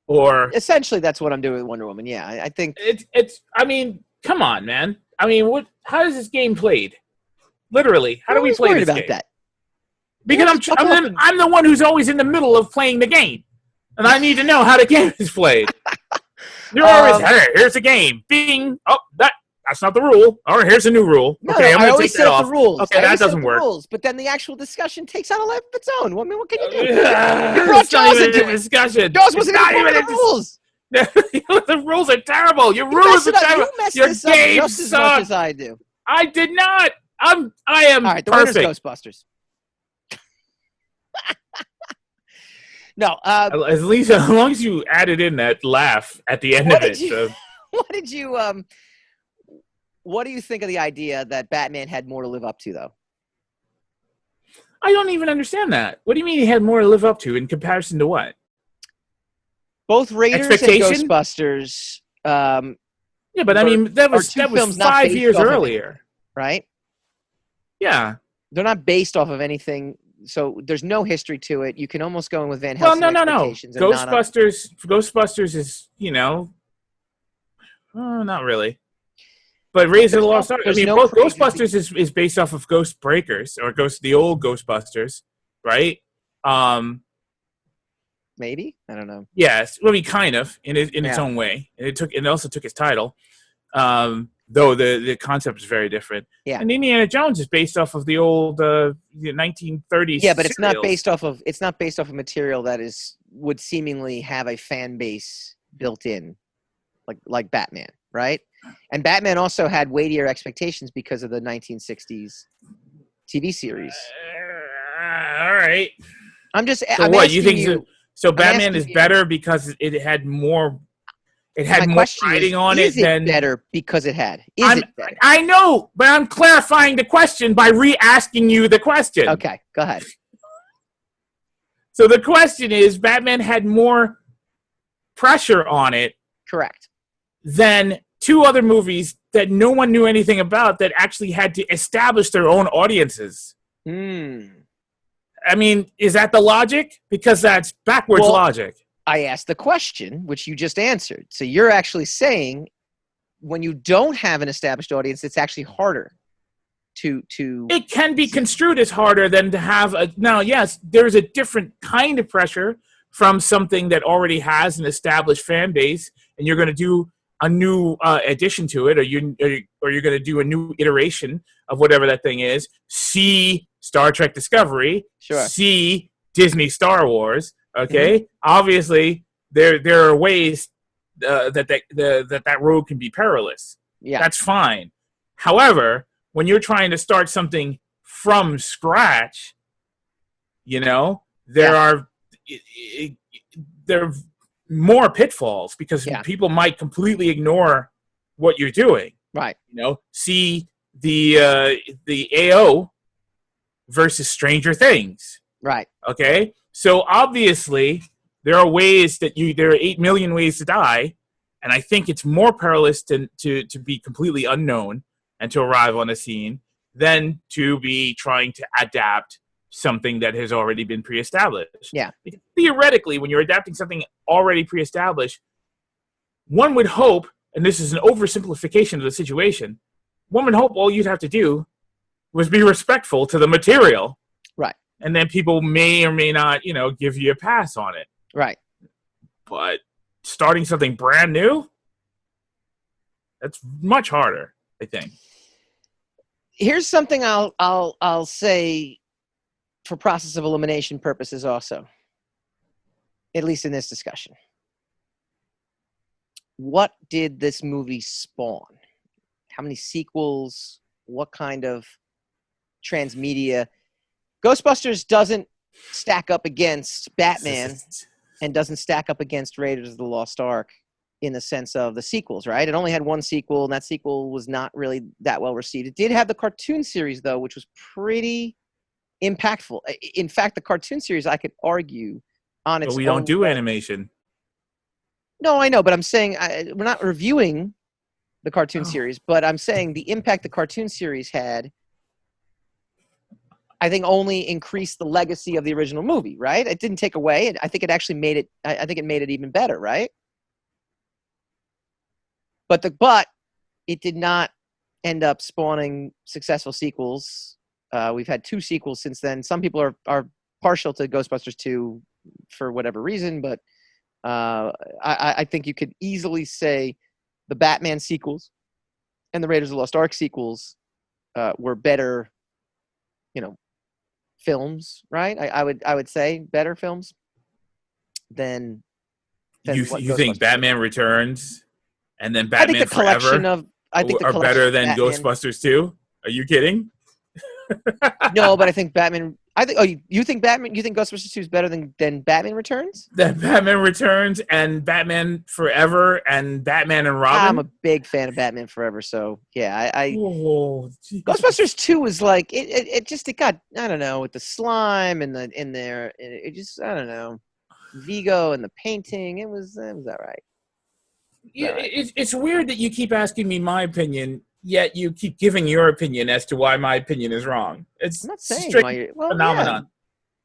or essentially that's what I'm doing with Wonder Woman. Yeah, I think it's. I mean, come on, man. I mean, what? How is this game played? Literally, how do we play this game? That. Because I'm the one who's always in the middle of playing the game, and I need to know how the game is played. You're always here's the game. Bing. Oh, that's not the rule. All right, here's a new rule. Okay, I'm going to take that off. The rules. Okay, that doesn't work. Rules, but then the actual discussion takes on a life of its own. I mean, what can you do? You brought Jaws into discussion. Jaws wasn't even the rules. The rules are terrible. Your rules are terrible. Your game just as much as I do. I did not. I am all right, the perfect. Winner's Ghostbusters. No. As long as you added in that laugh at the end of it. What do you think of the idea that Batman had more to live up to, though? I don't even understand that. What do you mean he had more to live up to in comparison to what? Both Raiders and Ghostbusters. Yeah, but I mean, that was 5 years earlier. Right? Yeah. They're not based off of anything, so there's no history to it. You can almost go in with Van Helsing expectations. No. Ghostbusters is, not really. But Raiders of the Lost Ark, both Ghostbusters is based off of Ghost Breakers, or the old Ghostbusters, right? Maybe? I don't know. Yes, I mean, kind of, in its own way. It also took its title, though the concept is very different. Yeah. And Indiana Jones is based off of the old 1930s. Yeah, but it's not based off of material that would seemingly have a fan base built in, like Batman, right? And Batman also had weightier expectations because of the 1960s TV series. All right. I'm just. So I'm what you think? you, so Batman is better because it had more. It had more writing on it than. Is it better because it had? Is it better? I know, but I'm clarifying the question by re-asking you the question. Okay, go ahead. So the question is, Batman had more pressure on it. Correct. Than two other movies that no one knew anything about that actually had to establish their own audiences. I mean, is that the logic? Because that's backwards logic. I asked the question, which you just answered. So you're actually saying when you don't have an established audience, it's actually harder to. It can be construed as harder than to have a. Now, yes, there's a different kind of pressure from something that already has an established fan base, and you're going to do a new addition to it, or you're going to do a new iteration of whatever that thing is. See Star Trek Discovery. Sure. See Disney Star Wars. Okay. Obviously, there are ways that road can be perilous. Yeah. That's fine. However, when you're trying to start something from scratch, there are more pitfalls because people might completely ignore what you're doing. Right. See the AO versus Stranger Things. Right. Okay. So obviously there are ways there are 8 million ways to die, and I think it's more perilous to be completely unknown and to arrive on a scene than to be trying to adapt something that has already been pre-established. Yeah. Because theoretically, when you're adapting something already pre-established, one would hope, and this is an oversimplification of the situation, one would hope all you'd have to do was be respectful to the material. Right. And then people may or may not, give you a pass on it. Right. But starting something brand new, that's much harder, I think. Here's something I'll say for process of elimination purposes also, at least in this discussion. What did this movie spawn? How many sequels? What kind of transmedia? Ghostbusters doesn't stack up against Batman and doesn't stack up against Raiders of the Lost Ark in the sense of the sequels, right? It only had one sequel, and that sequel was not really that well received. It did have the cartoon series, though, which was pretty impactful. In fact, the cartoon series, I could argue on its own. But we don't do animation. No, I know, but I'm saying we're not reviewing the cartoon series, but I'm saying the impact the cartoon series had, I think, only increased the legacy of the original movie, right? It didn't take away. I think it actually made it. I think it made it even better, right? But it did not end up spawning successful sequels. We've had 2 sequels since then. Some people are partial to Ghostbusters 2 for whatever reason, but I think you could easily say the Batman sequels and the Raiders of the Lost Ark sequels were better, films, right? I would say better films than you think Batman Returns and then Batman Forever are better than Batman. Ghostbusters 2? Are you kidding? No, but I think Batman. You think Batman? You think Ghostbusters 2 is better than Batman Returns? That Batman Returns and Batman Forever and Batman and Robin. I'm a big fan of Batman Forever, so yeah. Ghostbusters 2 was like it got, I don't know, with the slime and the in there. It just, I don't know, Vigo and the painting. It was all right. Yeah, it's weird that you keep asking me my opinion, yet you keep giving your opinion as to why my opinion is wrong. It's I'm not saying phenomenon.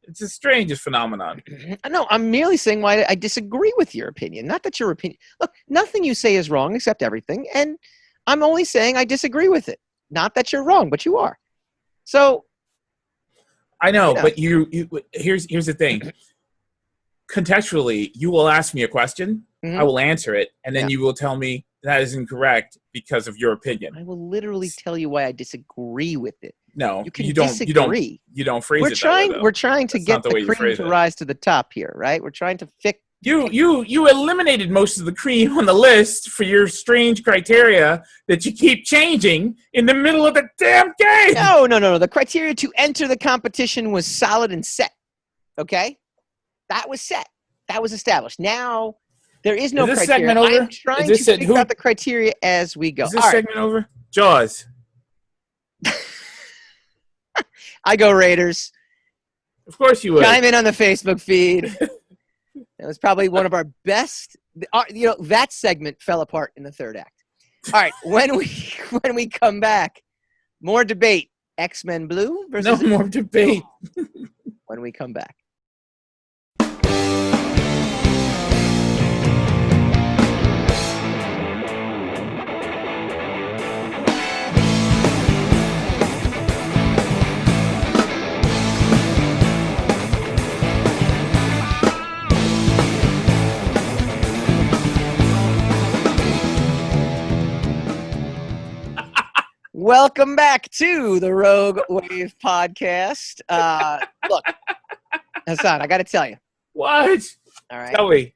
Yeah. It's the strangest phenomenon. No, I'm merely saying why I disagree with your opinion. Not that your opinion. Look, nothing you say is wrong except everything, and I'm only saying I disagree with it. Not that you're wrong, but you are. So I know, but you here's the thing. Contextually, you will ask me a question, I will answer it, and then you will tell me that is incorrect because of your opinion. I will literally tell you why I disagree with it. No, you don't disagree. You don't phrase it that way, though. We're trying to get the cream to rise to the top here, right? We're trying to You eliminated most of the cream on the list for your strange criteria that you keep changing in the middle of the damn game. No. The criteria to enter the competition was solid and set. Okay? That was set. That was established. Now, there is no criteria. Segment over? I'm trying to figure out the criteria as we go. Is this segment over? Jaws. I go Raiders. Of course you would. Chime in on the Facebook feed. It was probably one of our best. That segment fell apart in the third act. All right, when we come back, more debate. X-Men Blue versus no more debate. When we come back. Welcome back to the Rogue Wave podcast. Look, Hassan, I got to tell you. What? All right. Tell me.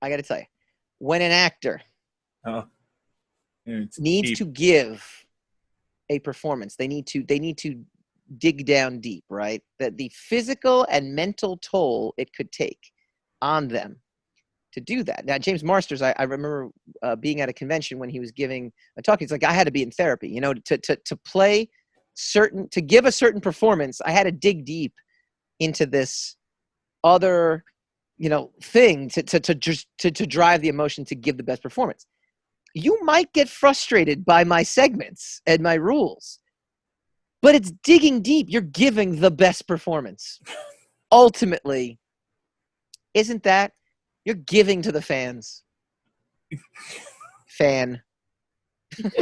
I got to tell you. When an actor needs deep. to give a performance, they need to dig down deep, right? That the physical and mental toll it could take on them to do that. Now, James Marsters, I remember being at a convention when he was giving a talk. He's like, I had to be in therapy, to give a certain performance. I had to dig deep into this other, thing to drive the emotion to give the best performance. You might get frustrated by my segments and my rules, but it's digging deep. You're giving the best performance. Ultimately, isn't that? You're giving to the fans. Fan.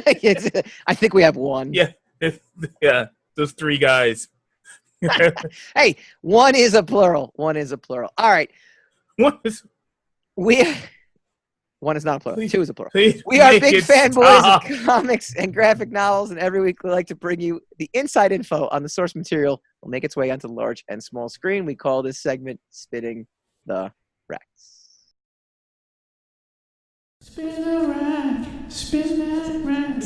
I think we have one. Yeah. Those three guys. Hey, one is a plural. All right. One is not a plural. Please, two is a plural. We are big fanboys of comics and graphic novels, and every week we like to bring you the inside info on the source material. Will make its way onto the large and small screen. We call this segment Spitting the Racks. Spin the rack, spin that rack.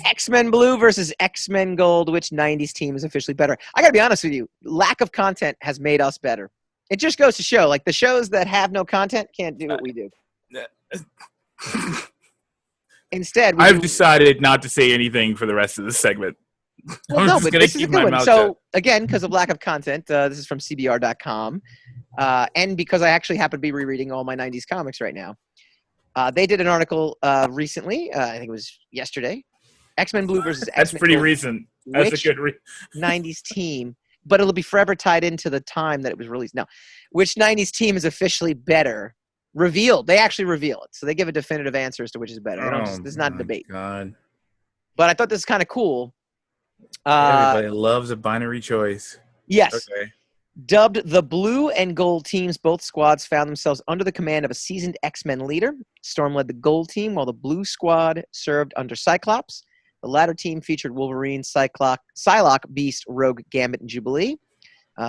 X-Men Blue versus X-Men Gold. Which 90s team is officially better? I got to be honest with you. Lack of content has made us better. It just goes to show, like the shows that have no content can't do what we do. Instead, I've decided not to say anything for the rest of the segment. Well, no, but this is a good one. So, again, because of lack of content, this is from CBR.com, and because I actually happen to be rereading all my 90s comics right now. They did an article recently, I think it was yesterday, X-Men Blue versus X-Men That's pretty Gold. recent. That's a good 90s team, but it'll be forever tied into the time that it was released. Now, which 90s team is officially better? Revealed. They actually reveal it. So they give a definitive answer as to which is better. This is not a debate. God. But I thought this is kind of cool. Everybody loves a binary choice. Yes. Okay. Dubbed the Blue and Gold teams, both squads found themselves under the command of a seasoned X-Men leader. Storm led the Gold team, while the Blue squad served under Cyclops. The latter team featured Wolverine, Psylocke, Beast, Rogue, Gambit, and Jubilee.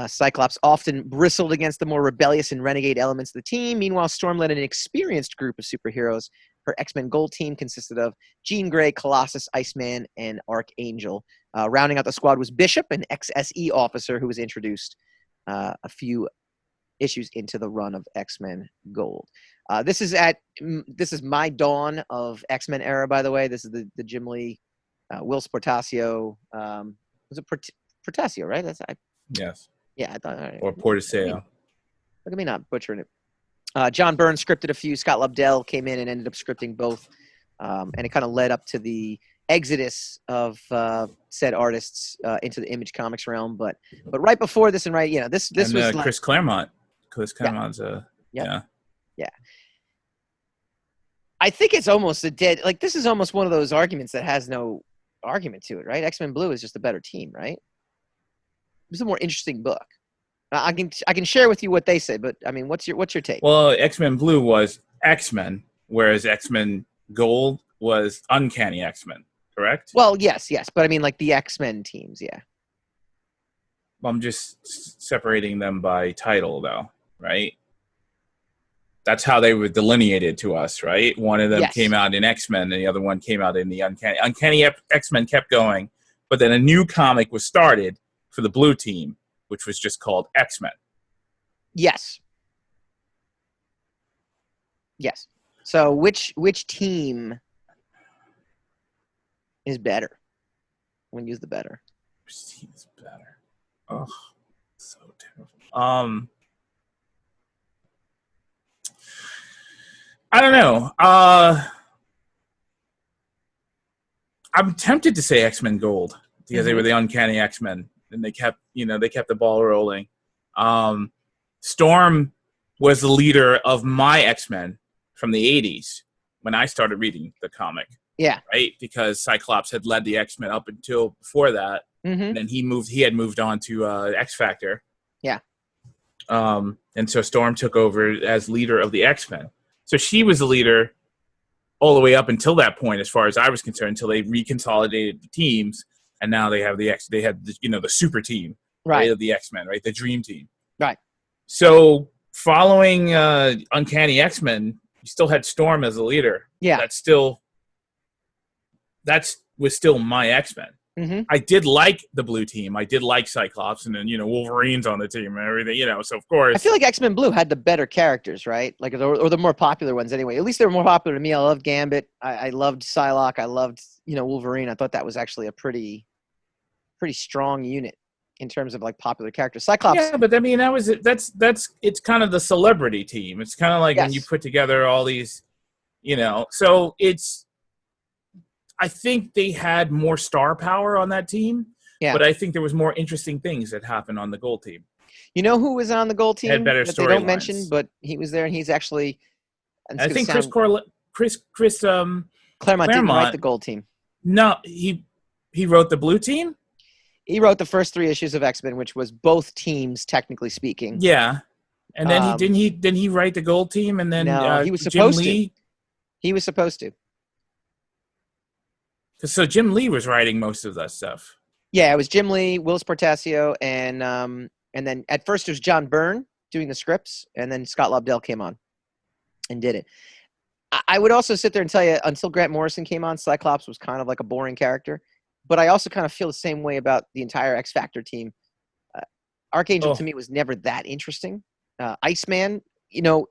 Cyclops often bristled against the more rebellious and renegade elements of the team. Meanwhile, Storm led an experienced group of superheroes. Her X-Men Gold team consisted of Jean Grey, Colossus, Iceman, and Archangel. Rounding out the squad was Bishop, an XSE officer who was introduced a few issues into the run of X-Men Gold. This is my dawn of X-Men era, by the way. This is the Jim Lee, Will Portacio. Was it Portacio, right? Yes. Yeah, I thought. Right. Or Portacio. Look at me not butchering it. John Byrne scripted a few. Scott Lobdell came in and ended up scripting both. And it kind of led up to the exodus of said artists into the Image Comics realm. But right before this this was Chris Claremont. Chris Claremont's yeah. I think it's almost this is almost one of those arguments that has no argument to it, right? X-Men Blue is just a better team, right? It's a more interesting book. I can share with you what they say, but I mean, what's your take? Well, X-Men Blue was X-Men, whereas X-Men Gold was Uncanny X-Men. correct? Well, yes, but I mean, like the X-Men teams, yeah. I'm just separating them by title, though, right? That's how they were delineated to us, right? One of them came out in X-Men, and the other one came out in the Uncanny. Uncanny X-Men kept going, but then a new comic was started for the Blue Team, which was just called X-Men. Yes. So which team is better? When use the better. Which team is better? Oh, so terrible. I don't know. I'm tempted to say X-Men Gold because they were the Uncanny X-Men, and they kept the ball rolling. Storm was the leader of my X-Men from the 80s when I started reading the comic. Yeah. Right? Because Cyclops had led the X-Men up until before that. And then he had moved on to X Factor. Yeah. And so Storm took over as leader of the X-Men. So she was the leader all the way up until that point, as far as I was concerned, until they reconsolidated the teams, and now they have the super team, right, of the X-Men, right, the Dream Team, right. So following Uncanny X-Men, you still had Storm as the leader. Yeah, that was still my X-Men. I did like the Blue Team. I did like Cyclops, and then Wolverine's on the team and everything. So of course, I feel like X-Men Blue had the better characters, right? Like, or the more popular ones anyway. At least they were more popular to me. I loved Gambit. I loved Psylocke. I loved Wolverine. I thought that was actually a pretty strong unit in terms of like popular characters. Cyclops. Yeah, but I mean that's it's kind of the celebrity team. It's kind of like when you put together all these, So I think they had more star power on that team, but I think there was more interesting things that happened on the Gold Team. You know who was on the Gold Team? Had better that they don't mention, but he was there, and he's actually. I think Chris Claremont didn't write the Gold Team. No, he wrote the Blue Team. He wrote the first 3 issues of X-Men, which was both teams, technically speaking. Yeah, and then didn't he write the Gold Team, and then he was supposed to. He was supposed to. So Jim Lee was writing most of that stuff. Yeah, it was Jim Lee, Willis Portacio, and then at first it was John Byrne doing the scripts, and then Scott Lobdell came on and did it. I would also sit there and tell you, until Grant Morrison came on, Cyclops was kind of like a boring character. But I also kind of feel the same way about the entire X Factor team. Archangel to me was never that interesting. Iceman,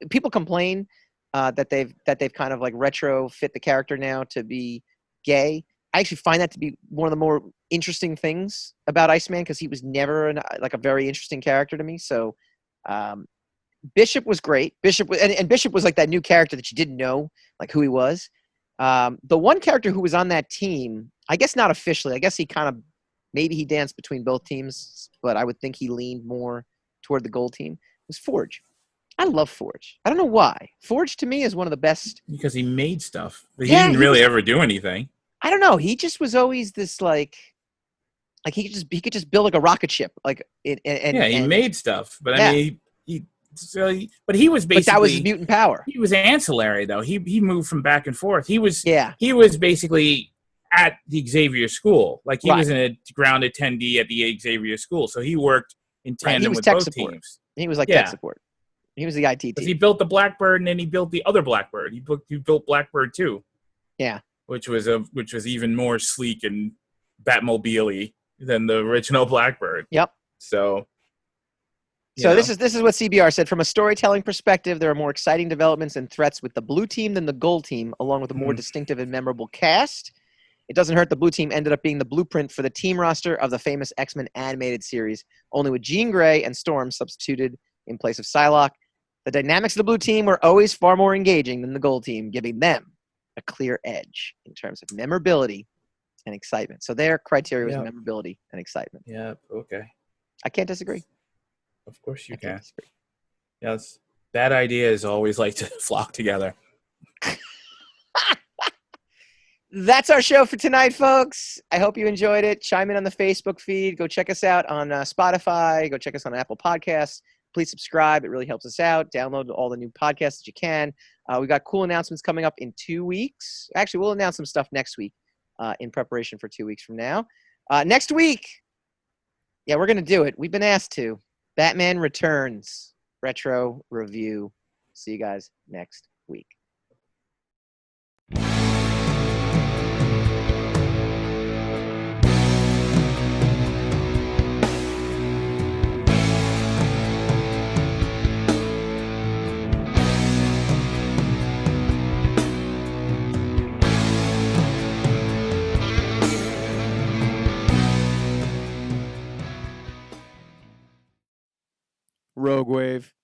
people complain that they've kind of like retrofit the character now to be gay. I actually find that to be one of the more interesting things about Iceman, because he was never a very interesting character to me. So Bishop was great. Bishop was like that new character that you didn't know like who he was. The one character who was on that team, I guess not officially, I guess maybe he danced between both teams, but I would think he leaned more toward the Gold Team, was Forge. I love Forge. I don't know why. Forge to me is one of the best. Because he made stuff. But he didn't really ever do anything. I don't know. He just was always this like he could just build like a rocket ship. He made stuff. But I mean but he was basically. But that was his mutant power. He was ancillary though. He moved from back and forth. He was basically at the Xavier School. Like he was in a grounded 10D at the Xavier School. So he worked in tandem with both teams. He was like tech support. He was the IT team. He built the Blackbird, and then he built the other Blackbird. He built Blackbird 2. Yeah. Which was even more sleek and Batmobile-y than the original Blackbird. Yep. So this is what CBR said. From a storytelling perspective, there are more exciting developments and threats with the Blue Team than the Gold Team, along with a more distinctive and memorable cast. It doesn't hurt the Blue Team ended up being the blueprint for the team roster of the famous X-Men animated series, only with Jean Grey and Storm substituted in place of Psylocke. The dynamics of the Blue Team were always far more engaging than the Gold Team, giving them a clear edge in terms of memorability and excitement. So their criteria was memorability and excitement. Yeah, okay. I can't disagree. Of course you can. Yes. Bad ideas always like to flock together. That's our show for tonight, folks. I hope you enjoyed it. Chime in on the Facebook feed. Go check us out on Spotify. Go check us on Apple Podcasts. Please subscribe. It really helps us out. Download all the new podcasts that you can. We got cool announcements coming up in 2 weeks. Actually, we'll announce some stuff next week. in preparation for 2 weeks from now. Next week, yeah, we're going to do it. We've been asked to. Batman Returns retro review. See you guys next week. Rogue Wave.